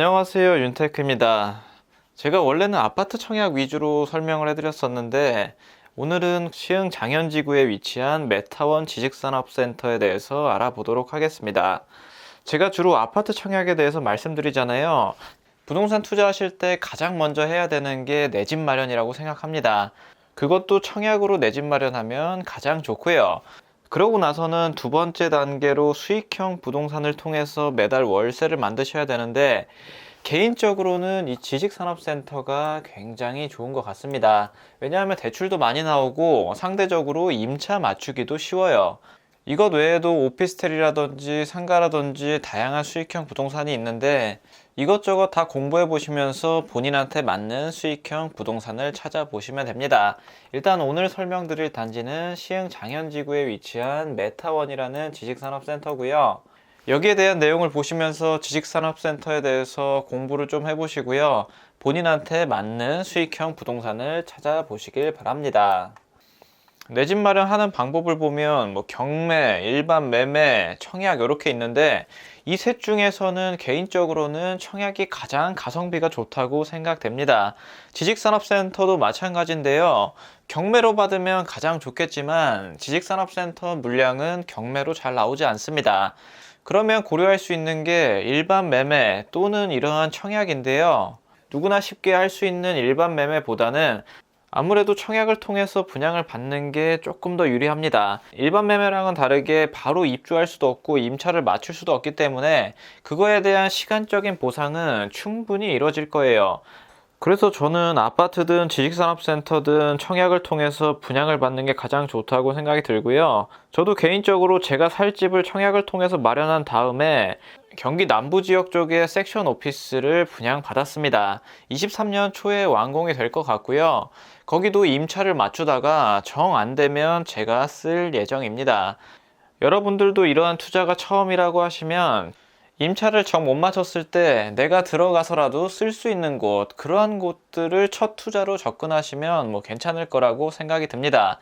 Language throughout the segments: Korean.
안녕하세요, 윤테크입니다. 제가 원래는 아파트 청약 위주로 설명을 해드렸었는데 오늘은 시흥 장현지구에 위치한 메타원 지식산업센터에 대해서 알아보도록 하겠습니다. 제가 주로 아파트 청약에 대해서 말씀드리잖아요. 부동산 투자하실 때 가장 먼저 해야 되는 게 내 집 마련이라고 생각합니다. 그것도 청약으로 내 집 마련하면 가장 좋고요. 그러고 나서는 두 번째 단계로 수익형 부동산을 통해서 매달 월세를 만드셔야 되는데 개인적으로는 이 지식산업센터가 굉장히 좋은 것 같습니다. 왜냐하면 대출도 많이 나오고 상대적으로 임차 맞추기도 쉬워요. 이것 외에도 오피스텔이라든지 상가라든지 다양한 수익형 부동산이 있는데 이것저것 다 공부해 보시면서 본인한테 맞는 수익형 부동산을 찾아보시면 됩니다. 일단 오늘 설명드릴 단지는 시흥 장현지구에 위치한 메타원이라는 지식산업센터고요. 여기에 대한 내용을 보시면서 지식산업센터에 대해서 공부를 좀 해보시고요. 본인한테 맞는 수익형 부동산을 찾아보시길 바랍니다. 내 집 마련하는 방법을 보면 경매, 일반 매매, 청약 이렇게 있는데 이 셋 중에서는 개인적으로는 청약이 가장 가성비가 좋다고 생각됩니다. 지식산업센터도 마찬가지인데요. 경매로 받으면 가장 좋겠지만 지식산업센터 물량은 경매로 잘 나오지 않습니다. 그러면 고려할 수 있는 게 일반 매매 또는 이러한 청약인데요. 누구나 쉽게 할 수 있는 일반 매매보다는 아무래도 청약을 통해서 분양을 받는 게 조금 더 유리합니다. 일반 매매랑은 다르게 바로 입주할 수도 없고 임차를 맞출 수도 없기 때문에 그거에 대한 시간적인 보상은 충분히 이루어질 거예요. 그래서 저는 아파트든 지식산업센터든 청약을 통해서 분양을 받는 게 가장 좋다고 생각이 들고요. 저도 개인적으로 제가 살 집을 청약을 통해서 마련한 다음에 경기 남부 지역 쪽에 섹션 오피스를 분양받았습니다. 23년 초에 완공이 될 것 같고요. 거기도 임차를 맞추다가 정 안 되면 제가 쓸 예정입니다. 여러분들도 이러한 투자가 처음이라고 하시면 임차를 정 못 맞췄을 때 내가 들어가서라도 쓸 수 있는 곳, 그러한 곳들을 첫 투자로 접근하시면 괜찮을 거라고 생각이 듭니다.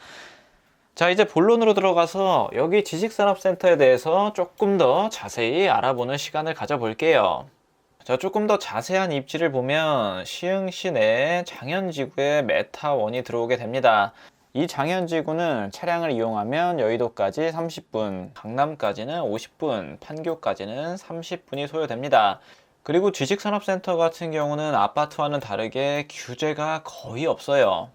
자, 이제 본론으로 들어가서 여기 지식산업센터에 대해서 조금 더 자세히 알아보는 시간을 가져볼게요. 자, 조금 더 자세한 입지를 보면 시흥시 내에 장현지구에 메타원이 들어오게 됩니다. 이 장현지구는 차량을 이용하면 여의도까지 30분, 강남까지는 50분, 판교까지는 30분이 소요됩니다. 그리고 지식산업센터 같은 경우는 아파트와는 다르게 규제가 거의 없어요.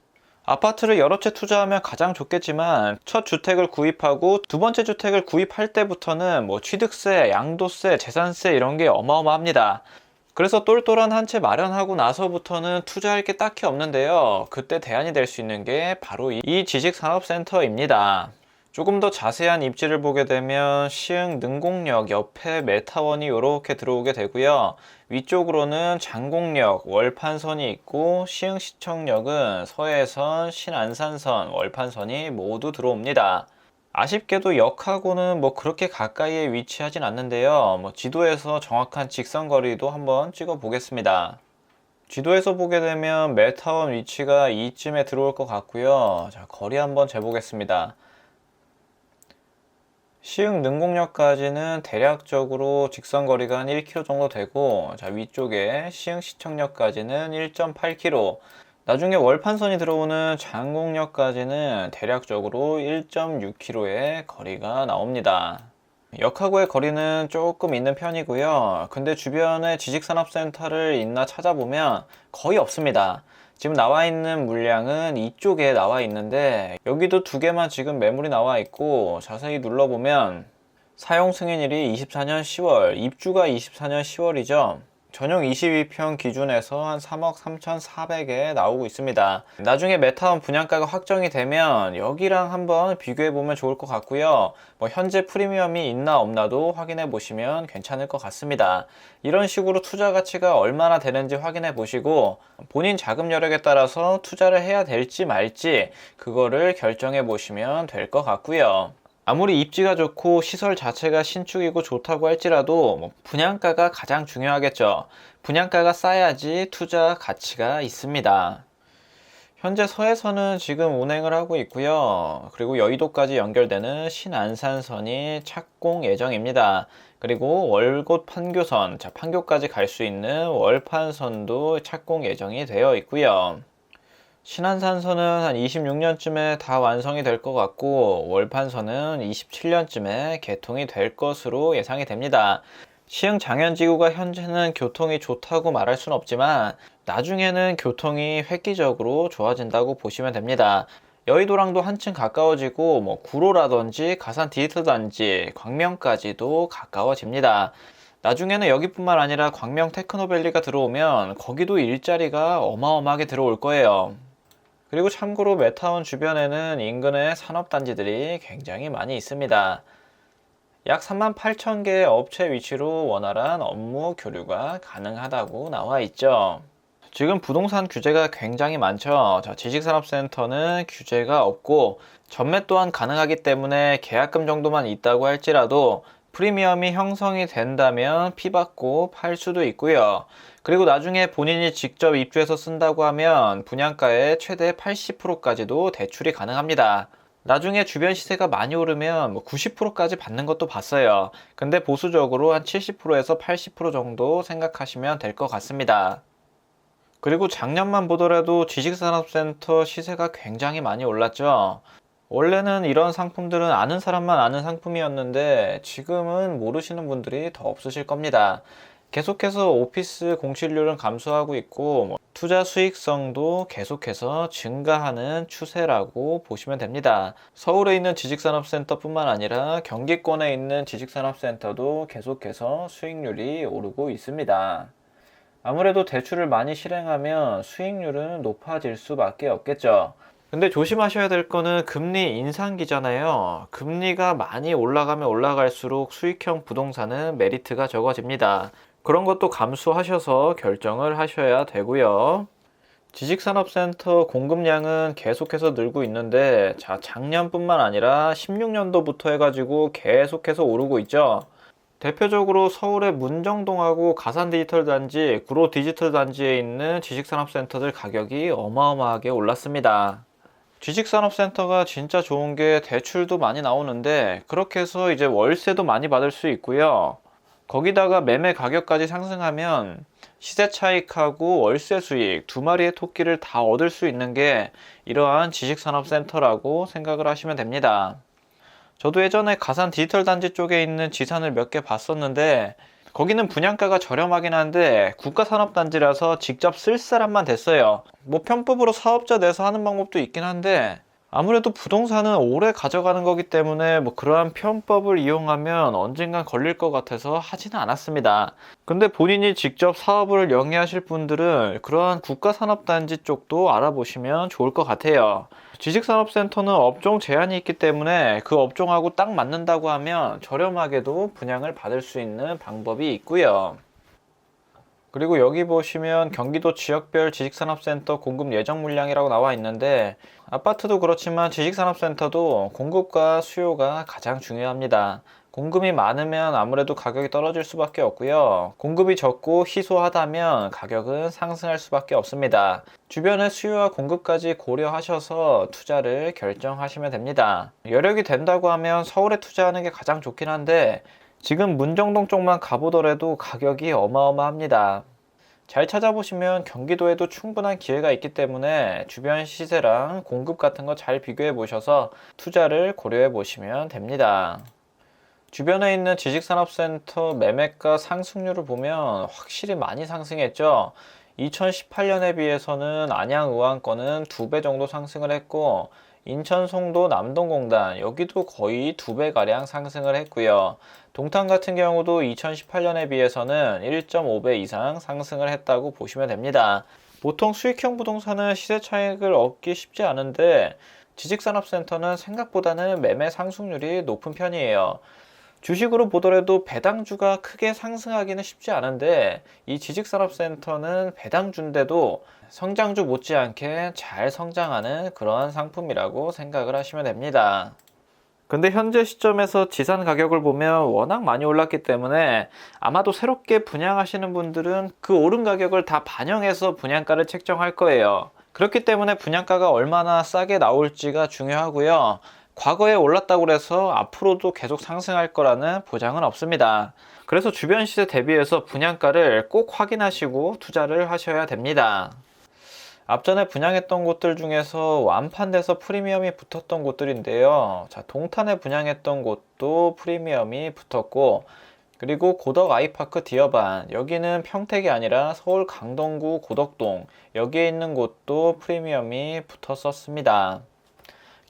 아파트를 여러 채 투자하면 가장 좋겠지만 첫 주택을 구입하고 두 번째 주택을 구입할 때부터는 취득세, 양도세, 재산세 이런 게 어마어마합니다. 그래서 똘똘한 한 채 마련하고 나서부터는 투자할 게 딱히 없는데요. 그때 대안이 될 수 있는 게 바로 이 지식산업센터입니다. 조금 더 자세한 입지를 보게 되면 시흥 능곡역 옆에 메타원이 이렇게 들어오게 되고요. 위쪽으로는 장곡역, 월판선이 있고 시흥시청역은 서해선, 신안산선, 월판선이 모두 들어옵니다. 아쉽게도 역하고는 그렇게 가까이에 위치하진 않는데요. 지도에서 정확한 직선 거리도 한번 찍어 보겠습니다. 지도에서 보게 되면 메타원 위치가 이쯤에 들어올 것 같고요. 자, 거리 한번 재보겠습니다. 시흥 능곡역까지는 대략적으로 직선 거리가 한 1km 정도 되고, 자, 위쪽에 시흥시청역까지는 1.8km, 나중에 월판선이 들어오는 장곡역까지는 대략적으로 1.6km의 거리가 나옵니다. 역하고의 거리는 조금 있는 편이고요. 근데 주변에 지식산업센터를 있나 찾아보면 거의 없습니다. 지금 나와 있는 물량은 이쪽에 나와 있는데 여기도 두 개만 지금 매물이 나와 있고 자세히 눌러보면 사용 승인일이 24년 10월, 입주가 24년 10월이죠. 전용 22평 기준에서 한 3억 3,400에 나오고 있습니다. 나중에 메타원 분양가가 확정이 되면 여기랑 한번 비교해 보면 좋을 것 같고요. 현재 프리미엄이 있나 없나도 확인해 보시면 괜찮을 것 같습니다. 이런 식으로 투자 가치가 얼마나 되는지 확인해 보시고 본인 자금 여력에 따라서 투자를 해야 될지 말지 그거를 결정해 보시면 될 것 같고요. 아무리 입지가 좋고 시설 자체가 신축이고 좋다고 할지라도 분양가가 가장 중요하겠죠. 분양가가 싸야지 투자 가치가 있습니다. 현재 서해선은 지금 운행을 하고 있고요. 그리고 여의도까지 연결되는 신안산선이 착공 예정입니다. 그리고 월곶 판교선, 판교까지 갈 수 있는 월판선도 착공 예정이 되어 있고요. 신안산선은 한 26년쯤에 다 완성이 될 것 같고, 월판선은 27년쯤에 개통이 될 것으로 예상이 됩니다. 시흥 장현지구가 현재는 교통이 좋다고 말할 수는 없지만 나중에는 교통이 획기적으로 좋아진다고 보시면 됩니다. 여의도랑도 한층 가까워지고 구로라든지 가산 디지털 단지, 광명까지도 가까워집니다. 나중에는 여기뿐만 아니라 광명 테크노밸리가 들어오면 거기도 일자리가 어마어마하게 들어올 거예요. 그리고 참고로 메타원 주변에는 인근의 산업단지들이 굉장히 많이 있습니다. 약 38,000개의 업체 위치로 원활한 업무 교류가 가능하다고 나와 있죠. 지금 부동산 규제가 굉장히 많죠. 지식산업센터는 규제가 없고 전매 또한 가능하기 때문에 계약금 정도만 있다고 할지라도 프리미엄이 형성이 된다면 피받고 팔 수도 있고요. 그리고 나중에 본인이 직접 입주해서 쓴다고 하면 분양가의 최대 80%까지도 대출이 가능합니다. 나중에 주변 시세가 많이 오르면 90%까지 받는 것도 봤어요. 근데 보수적으로 한 70%에서 80% 정도 생각하시면 될 것 같습니다. 그리고 작년만 보더라도 지식산업센터 시세가 굉장히 많이 올랐죠. 원래는 이런 상품들은 아는 사람만 아는 상품이었는데 지금은 모르시는 분들이 더 없으실 겁니다. 계속해서 오피스 공실률은 감소하고 있고 투자 수익성도 계속해서 증가하는 추세라고 보시면 됩니다. 서울에 있는 지식산업센터뿐만 아니라 경기권에 있는 지식산업센터도 계속해서 수익률이 오르고 있습니다. 아무래도 대출을 많이 실행하면 수익률은 높아질 수밖에 없겠죠. 근데 조심하셔야 될 거는 금리 인상기잖아요. 금리가 많이 올라가면 올라갈수록 수익형 부동산은 메리트가 적어집니다. 그런 것도 감수하셔서 결정을 하셔야 되고요. 지식산업센터 공급량은 계속해서 늘고 있는데 작년뿐만 아니라 16년도부터 해가지고 계속해서 오르고 있죠. 대표적으로 서울의 문정동하고 가산 디지털 단지, 구로 디지털 단지에 있는 지식산업센터들 가격이 어마어마하게 올랐습니다. 지식산업센터가 진짜 좋은 게 대출도 많이 나오는데 그렇게 해서 이제 월세도 많이 받을 수 있고요. 거기다가 매매 가격까지 상승하면 시세 차익하고 월세 수익 두 마리의 토끼를 다 얻을 수 있는 게 이러한 지식산업센터라고 생각을 하시면 됩니다. 저도 예전에 가산 디지털 단지 쪽에 있는 지산을 몇 개 봤었는데 거기는 분양가가 저렴하긴 한데 국가산업단지라서 직접 쓸 사람만 됐어요. 편법으로 사업자 내서 하는 방법도 있긴 한데 아무래도 부동산은 오래 가져가는 거기 때문에 그러한 편법을 이용하면 언젠간 걸릴 것 같아서 하지는 않았습니다. 근데 본인이 직접 사업을 영위하실 분들은 그러한 국가산업단지 쪽도 알아보시면 좋을 것 같아요. 지식산업센터는 업종 제한이 있기 때문에 그 업종하고 딱 맞는다고 하면 저렴하게도 분양을 받을 수 있는 방법이 있고요. 그리고 여기 보시면 경기도 지역별 지식산업센터 공급 예정 물량이라고 나와 있는데 아파트도 그렇지만 지식산업센터도 공급과 수요가 가장 중요합니다. 공급이 많으면 아무래도 가격이 떨어질 수밖에 없고요. 공급이 적고 희소하다면 가격은 상승할 수밖에 없습니다. 주변의 수요와 공급까지 고려하셔서 투자를 결정하시면 됩니다. 여력이 된다고 하면 서울에 투자하는 게 가장 좋긴 한데 지금 문정동 쪽만 가보더라도 가격이 어마어마합니다. 잘 찾아보시면 경기도에도 충분한 기회가 있기 때문에 주변 시세랑 공급 같은 거 잘 비교해 보셔서 투자를 고려해 보시면 됩니다. 주변에 있는 지식산업센터 매매가 상승률을 보면 확실히 많이 상승했죠. 2018년에 비해서는 안양 의왕권은 2배 정도 상승을 했고 인천 송도 남동공단 여기도 거의 2배가량 상승을 했고요. 동탄 같은 경우도 2018년에 비해서는 1.5배 이상 상승을 했다고 보시면 됩니다. 보통 수익형 부동산은 시세 차익을 얻기 쉽지 않은데 지식산업센터는 생각보다는 매매 상승률이 높은 편이에요. 주식으로 보더라도 배당주가 크게 상승하기는 쉽지 않은데 이 지식산업센터는 배당주인데도 성장주 못지않게 잘 성장하는 그런 상품이라고 생각을 하시면 됩니다. 근데 현재 시점에서 지산 가격을 보면 워낙 많이 올랐기 때문에 아마도 새롭게 분양하시는 분들은 그 오른 가격을 다 반영해서 분양가를 책정할 거예요. 그렇기 때문에 분양가가 얼마나 싸게 나올지가 중요하고요. 과거에 올랐다고 해서 앞으로도 계속 상승할 거라는 보장은 없습니다. 그래서 주변 시세 대비해서 분양가를 꼭 확인하시고 투자를 하셔야 됩니다. 앞전에 분양했던 곳들 중에서 완판돼서 프리미엄이 붙었던 곳들인데요. 자, 동탄에 분양했던 곳도 프리미엄이 붙었고, 그리고 고덕 아이파크 디어반, 여기는 평택이 아니라 서울 강동구 고덕동, 여기에 있는 곳도 프리미엄이 붙었었습니다.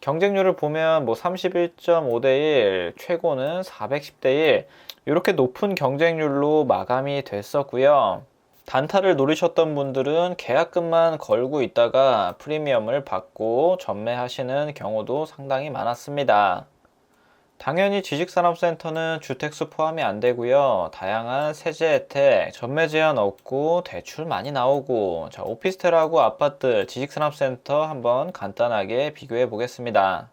경쟁률을 보면 뭐 31.5대 1, 최고는 410대 1, 이렇게 높은 경쟁률로 마감이 됐었고요. 단타를 노리셨던 분들은 계약금만 걸고 있다가 프리미엄을 받고 전매하시는 경우도 상당히 많았습니다. 당연히 지식산업센터는 주택수 포함이 안 되고요. 다양한 세제 혜택, 전매 제한 없고 대출 많이 나오고, 자, 오피스텔하고 아파트, 지식산업센터 한번 간단하게 비교해 보겠습니다.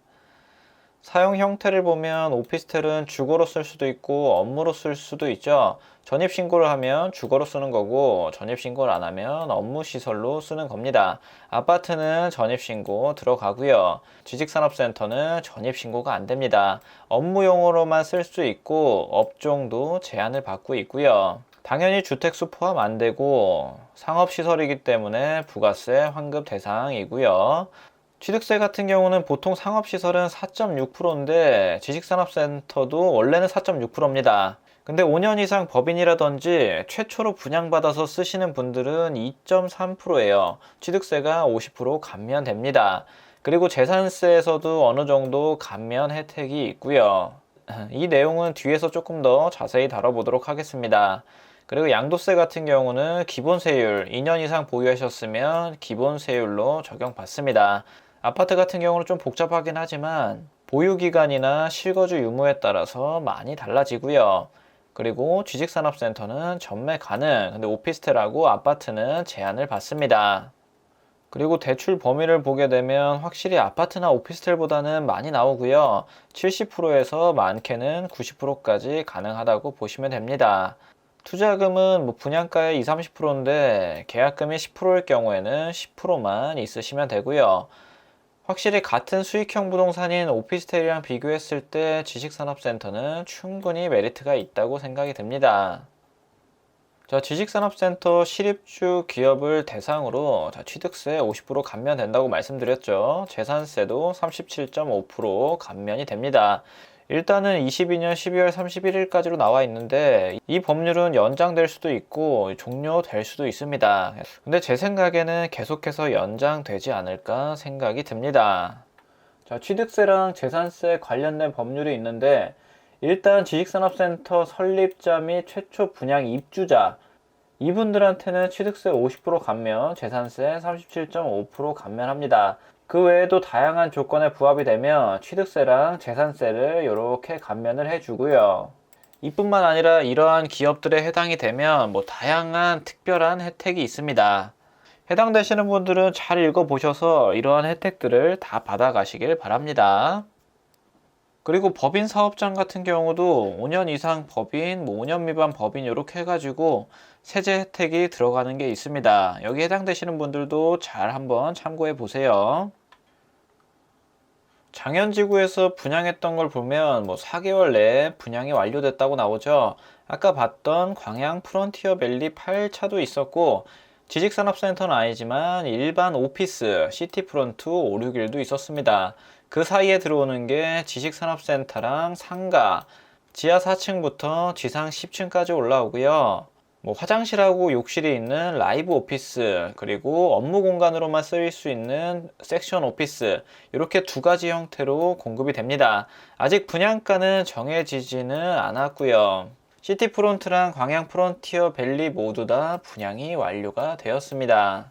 사용 형태를 보면 오피스텔은 주거로 쓸 수도 있고 업무로 쓸 수도 있죠. 전입신고를 하면 주거로 쓰는 거고, 전입신고를 안 하면 업무시설로 쓰는 겁니다. 아파트는 전입신고 들어가고요. 지식산업센터는 전입신고가 안 됩니다. 업무용으로만 쓸 수 있고 업종도 제한을 받고 있고요. 당연히 주택수 포함 안 되고 상업시설이기 때문에 부가세 환급 대상이고요. 취득세 같은 경우는 보통 상업시설은 4.6%인데 지식산업센터도 원래는 4.6%입니다. 근데 5년 이상 법인이라든지 최초로 분양받아서 쓰시는 분들은 2.3%예요. 취득세가 50% 감면됩니다. 그리고 재산세에서도 어느 정도 감면 혜택이 있고요. 이 내용은 뒤에서 조금 더 자세히 다뤄보도록 하겠습니다. 그리고 양도세 같은 경우는 기본세율 2년 이상 보유하셨으면 기본세율로 적용받습니다. 아파트 같은 경우는 좀 복잡하긴 하지만 보유기간이나 실거주 유무에 따라서 많이 달라지고요. 그리고 취직산업센터는 전매 가능, 근데 오피스텔하고 아파트는 제한을 받습니다. 그리고 대출 범위를 보게 되면 확실히 아파트나 오피스텔보다는 많이 나오고요. 70%에서 많게는 90%까지 가능하다고 보시면 됩니다. 투자금은 뭐 분양가의 20, 30%인데 계약금이 10%일 경우에는 10%만 있으시면 되고요. 확실히 같은 수익형 부동산인 오피스텔이랑 비교했을 때 지식산업센터는 충분히 메리트가 있다고 생각이 듭니다. 자, 지식산업센터 실입주 기업을 대상으로 취득세 50% 감면된다고 말씀드렸죠. 재산세도 37.5% 감면이 됩니다. 일단은 22년 12월 31일까지로 나와 있는데 이 법률은 연장될 수도 있고 종료될 수도 있습니다. 근데 제 생각에는 계속해서 연장되지 않을까 생각이 듭니다. 자, 취득세랑 재산세 관련된 법률이 있는데 일단 지식산업센터 설립자 및 최초 분양 입주자 이분들한테는 취득세 50% 감면, 재산세 37.5% 감면합니다. 그 외에도 다양한 조건에 부합이 되면 취득세랑 재산세를 이렇게 감면을 해주고요. 이뿐만 아니라 이러한 기업들에 해당이 되면 뭐 다양한 특별한 혜택이 있습니다. 해당되시는 분들은 잘 읽어보셔서 이러한 혜택들을 다 받아가시길 바랍니다. 그리고 법인 사업장 같은 경우도 5년 이상 법인, 5년 미만 법인 이렇게 해가지고 세제 혜택이 들어가는 게 있습니다. 여기 해당되시는 분들도 잘 한번 참고해 보세요. 장현지구에서 분양했던 걸 보면 뭐 4개월 내에 분양이 완료됐다고 나오죠. 아까 봤던 광양 프론티어 밸리 8차도 있었고 지식산업센터는 아니지만 일반 오피스 시티프론트 561도 있었습니다. 그 사이에 들어오는 게 지식산업센터랑 상가 지하 4층부터 지상 10층까지 올라오고요. 뭐 화장실하고 욕실이 있는 라이브 오피스 그리고 업무 공간으로만 쓰일 수 있는 섹션 오피스 이렇게 두 가지 형태로 공급이 됩니다. 아직 분양가는 정해지지는 않았고요. 시티프론트랑 광양 프론티어 밸리 모두 다 분양이 완료가 되었습니다.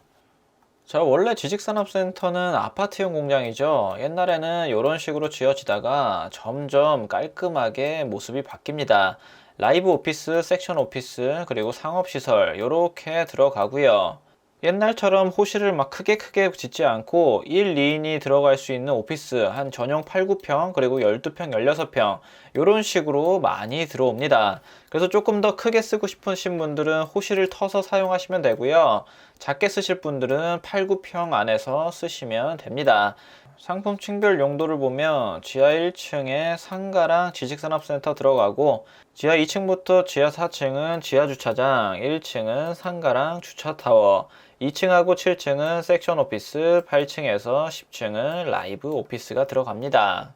자, 원래 지식산업센터는 아파트형 공장이죠. 옛날에는 이런 식으로 지어지다가 점점 깔끔하게 모습이 바뀝니다. 라이브 오피스, 섹션 오피스, 그리고 상업시설 이렇게 들어가고요. 옛날처럼 호실을 막 크게 짓지 않고 1, 2인이 들어갈 수 있는 오피스 한 전용 8, 9평 그리고 12평, 16평 이런 식으로 많이 들어옵니다. 그래서 조금 더 크게 쓰고 싶으신 분들은 호실을 터서 사용하시면 되고요. 작게 쓰실 분들은 8, 9평 안에서 쓰시면 됩니다. 상품 층별 용도를 보면 지하 1층에 상가랑 지식산업센터 들어가고 지하 2층부터 지하 4층은 지하주차장, 1층은 상가랑 주차타워, 2층하고 7층은 섹션 오피스, 8층에서 10층은 라이브 오피스가 들어갑니다.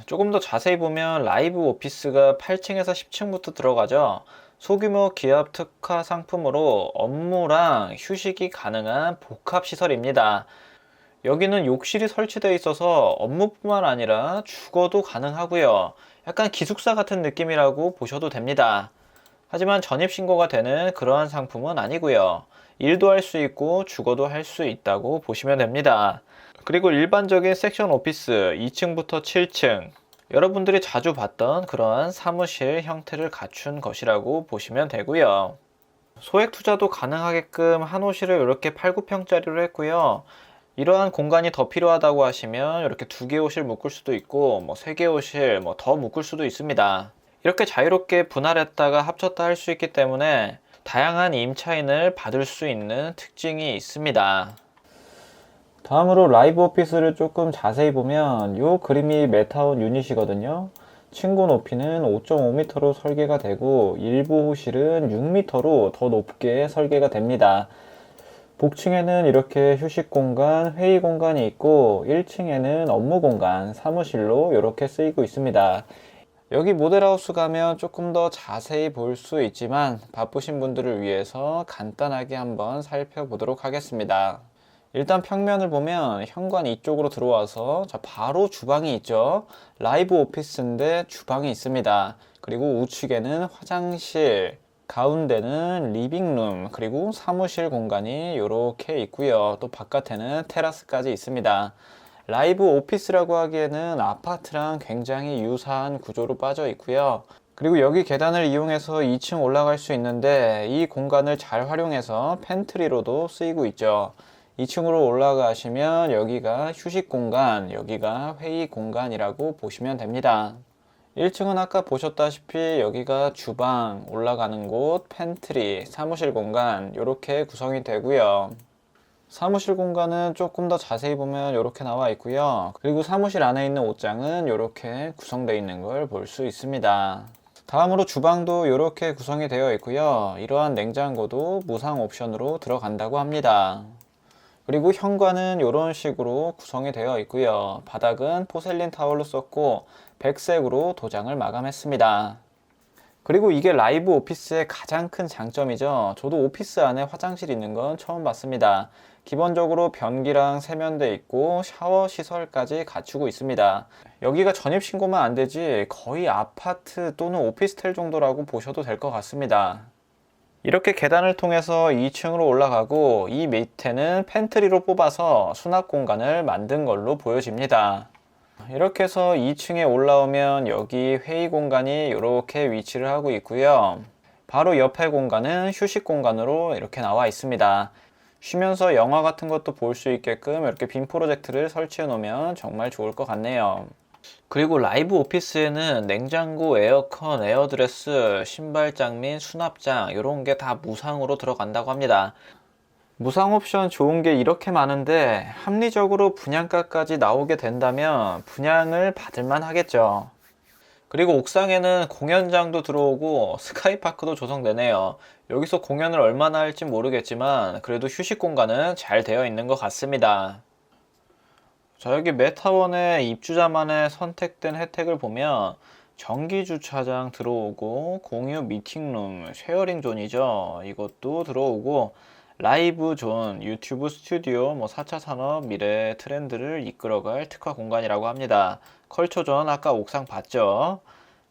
조금 더 자세히 보면 라이브 오피스가 8층에서 10층부터 들어가죠. 소규모 기업 특화 상품으로 업무랑 휴식이 가능한 복합시설입니다. 여기는 욕실이 설치되어 있어서 업무뿐만 아니라 주거도 가능하고요. 약간 기숙사 같은 느낌이라고 보셔도 됩니다. 하지만 전입신고가 되는 그러한 상품은 아니고요. 일도 할 수 있고 주거도 할 수 있다고 보시면 됩니다. 그리고 일반적인 섹션 오피스 2층부터 7층 여러분들이 자주 봤던 그러한 사무실 형태를 갖춘 것이라고 보시면 되고요. 소액 투자도 가능하게끔 한 호실을 이렇게 8, 9평짜리로 했고요. 이러한 공간이 더 필요하다고 하시면 이렇게 2개 호실 묶을 수도 있고 3개 호실 더 묶을 수도 있습니다. 이렇게 자유롭게 분할했다가 합쳤다 할 수 있기 때문에 다양한 임차인을 받을 수 있는 특징이 있습니다. 다음으로 라이브 오피스를 조금 자세히 보면 이 그림이 메타원 유닛이거든요. 층고 높이는 5.5m로 설계가 되고 일부 호실은 6m로 더 높게 설계가 됩니다. 복층에는 이렇게 휴식 공간, 회의 공간이 있고 1층에는 업무 공간, 사무실로 이렇게 쓰이고 있습니다. 여기 모델하우스 가면 조금 더 자세히 볼 수 있지만 바쁘신 분들을 위해서 간단하게 한번 살펴보도록 하겠습니다. 일단 평면을 보면 현관 이쪽으로 들어와서 바로 주방이 있죠. 라이브 오피스인데 주방이 있습니다. 그리고 우측에는 화장실, 가운데는 리빙룸, 그리고 사무실 공간이 이렇게 있고요. 또 바깥에는 테라스까지 있습니다. 라이브 오피스라고 하기에는 아파트랑 굉장히 유사한 구조로 빠져 있고요. 그리고 여기 계단을 이용해서 2층 올라갈 수 있는데 이 공간을 잘 활용해서 팬트리로도 쓰이고 있죠. 2층으로 올라가시면 여기가 휴식 공간, 여기가 회의 공간이라고 보시면 됩니다. 1층은 아까 보셨다시피 여기가 주방, 올라가는 곳, 팬트리, 사무실 공간 이렇게 구성이 되고요. 사무실 공간은 조금 더 자세히 보면 이렇게 나와 있고요. 그리고 사무실 안에 있는 옷장은 이렇게 구성되어 있는 걸 볼 수 있습니다. 다음으로 주방도 이렇게 구성이 되어 있고요. 이러한 냉장고도 무상 옵션으로 들어간다고 합니다. 그리고 현관은 이런 식으로 구성이 되어 있고요. 바닥은 포셀린 타월로 썼고 백색으로 도장을 마감했습니다. 그리고 이게 라이브 오피스의 가장 큰 장점이죠. 저도 오피스 안에 화장실 있는 건 처음 봤습니다. 기본적으로 변기랑 세면대 있고 샤워 시설까지 갖추고 있습니다. 여기가 전입신고만 안 되지 거의 아파트 또는 오피스텔 정도라고 보셔도 될 것 같습니다. 이렇게 계단을 통해서 2층으로 올라가고 이 밑에는 팬트리로 뽑아서 수납 공간을 만든 걸로 보여집니다. 이렇게 해서 2층에 올라오면 여기 회의 공간이 이렇게 위치를 하고 있고요. 바로 옆에 공간은 휴식 공간으로 이렇게 나와 있습니다. 쉬면서 영화 같은 것도 볼 수 있게끔 이렇게 빔 프로젝트를 설치해 놓으면 정말 좋을 것 같네요. 그리고 라이브 오피스에는 냉장고, 에어컨, 에어드레스, 신발장 및 수납장 이런 게 다 무상으로 들어간다고 합니다. 무상 옵션 좋은 게 이렇게 많은데 합리적으로 분양가까지 나오게 된다면 분양을 받을만 하겠죠. 그리고 옥상에는 공연장도 들어오고 스카이파크도 조성되네요. 여기서 공연을 얼마나 할지 모르겠지만 그래도 휴식 공간은 잘 되어 있는 것 같습니다. 자, 여기 메타원의 입주자만의 선택된 혜택을 보면 정기 주차장 들어오고 공유 미팅룸, 쉐어링 존이죠. 이것도 들어오고 라이브 존, 유튜브 스튜디오, 4차 산업 미래 트렌드를 이끌어갈 특화 공간이라고 합니다. 컬처 존 아까 옥상 봤죠?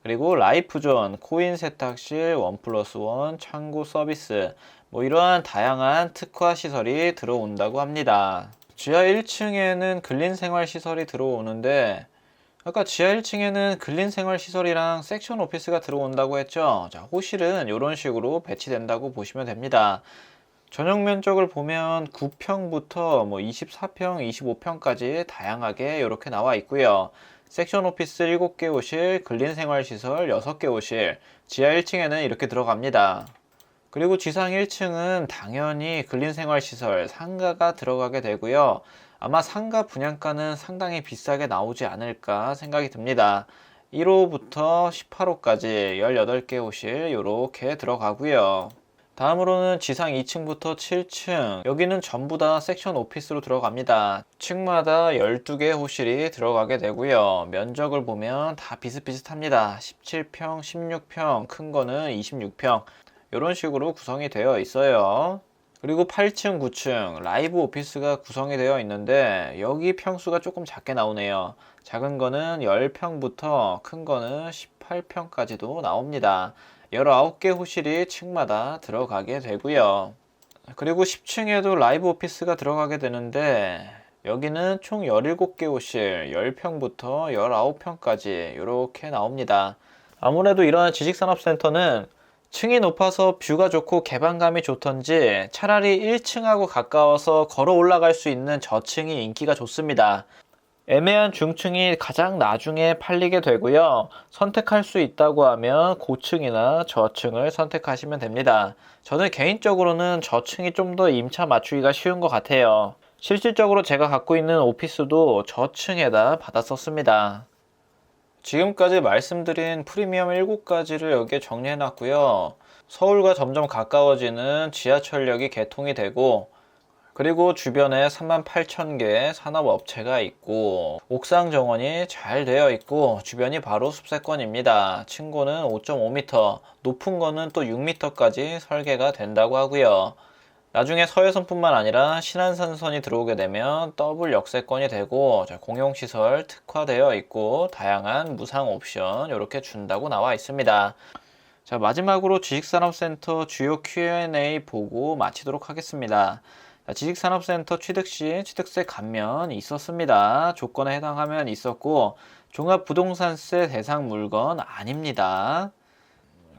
그리고 라이프 존, 코인 세탁실, 1+1, 창구 서비스 이러한 다양한 특화 시설이 들어온다고 합니다. 지하 1층에는 근린생활시설이 들어오는데 아까 지하 1층에는 근린생활시설이랑 섹션 오피스가 들어온다고 했죠. 자, 호실은 이런 식으로 배치된다고 보시면 됩니다. 전용 면적을 보면 9평부터 24평, 25평까지 다양하게 이렇게 나와 있고요. 섹션 오피스 7개 호실, 근린 생활시설 6개 호실, 지하 1층에는 이렇게 들어갑니다. 그리고 지상 1층은 당연히 근린 생활시설, 상가가 들어가게 되고요. 아마 상가 분양가는 상당히 비싸게 나오지 않을까 생각이 듭니다. 1호부터 18호까지 18개 호실 이렇게 들어가고요. 다음으로는 지상 2층부터 7층, 여기는 전부 다 섹션 오피스로 들어갑니다. 층마다 12개 호실이 들어가게 되고요. 면적을 보면 다 비슷비슷합니다. 17평, 16평, 큰 거는 26평 이런 식으로 구성이 되어 있어요. 그리고 8층, 9층 라이브 오피스가 구성이 되어 있는데 여기 평수가 조금 작게 나오네요. 작은 거는 10평부터 큰 거는 18평까지도 나옵니다. 19개 호실이 층마다 들어가게 되고요. 그리고 10층에도 라이브 오피스가 들어가게 되는데 여기는 총 17개 호실 10평부터 19평까지 이렇게 나옵니다. 아무래도 이러한 지식산업센터는 층이 높아서 뷰가 좋고 개방감이 좋던지 차라리 1층하고 가까워서 걸어 올라갈 수 있는 저층이 인기가 좋습니다. 애매한 중층이 가장 나중에 팔리게 되고요. 선택할 수 있다고 하면 고층이나 저층을 선택하시면 됩니다. 저는 개인적으로는 저층이 좀 더 임차 맞추기가 쉬운 것 같아요. 실질적으로 제가 갖고 있는 오피스도 저층에다 받았었습니다. 지금까지 말씀드린 프리미엄 7가지를 여기에 정리해 놨고요. 서울과 점점 가까워지는 지하철역이 개통이 되고 그리고 주변에 38,000개 산업업체가 있고 옥상 정원이 잘 되어 있고 주변이 바로 숲세권입니다. 층고는 5.5m, 높은 거는 또 6m까지 설계가 된다고 하고요. 나중에 서해선뿐만 아니라 신안산선이 들어오게 되면 더블 역세권이 되고 공용시설 특화되어 있고 다양한 무상 옵션 이렇게 준다고 나와 있습니다. 자, 마지막으로 지식산업센터 주요 Q&A 보고 마치도록 하겠습니다. 지식산업센터 취득 시 취득세 감면이 있었습니다. 조건에 해당하면 있었고 종합부동산세 대상 물건 아닙니다.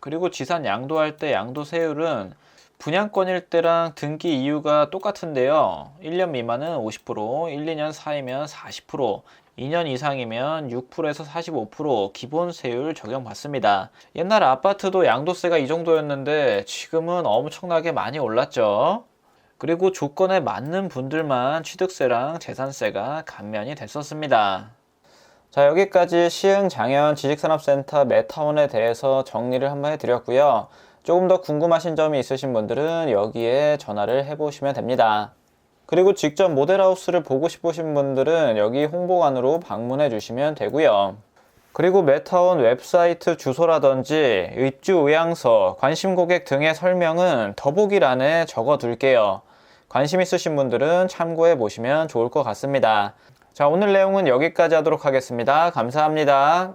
그리고 지산 양도할 때 양도세율은 분양권일 때랑 등기 이유가 똑같은데요. 1년 미만은 50%, 1, 2년 사이면 40%, 2년 이상이면 6%에서 45% 기본세율 적용받습니다. 옛날 아파트도 양도세가 이 정도였는데 지금은 엄청나게 많이 올랐죠. 그리고 조건에 맞는 분들만 취득세랑 재산세가 감면이 됐었습니다. 자, 여기까지 시흥장현 지식산업센터 메타원에 대해서 정리를 한번 해드렸고요. 조금 더 궁금하신 점이 있으신 분들은 여기에 전화를 해보시면 됩니다. 그리고 직접 모델하우스를 보고 싶으신 분들은 여기 홍보관으로 방문해 주시면 되고요. 그리고 메타원 웹사이트 주소라든지 입주 의향서, 관심 고객 등의 설명은 더보기란에 적어 둘게요. 관심 있으신 분들은 참고해 보시면 좋을 것 같습니다. 자, 오늘 내용은 여기까지 하도록 하겠습니다. 감사합니다.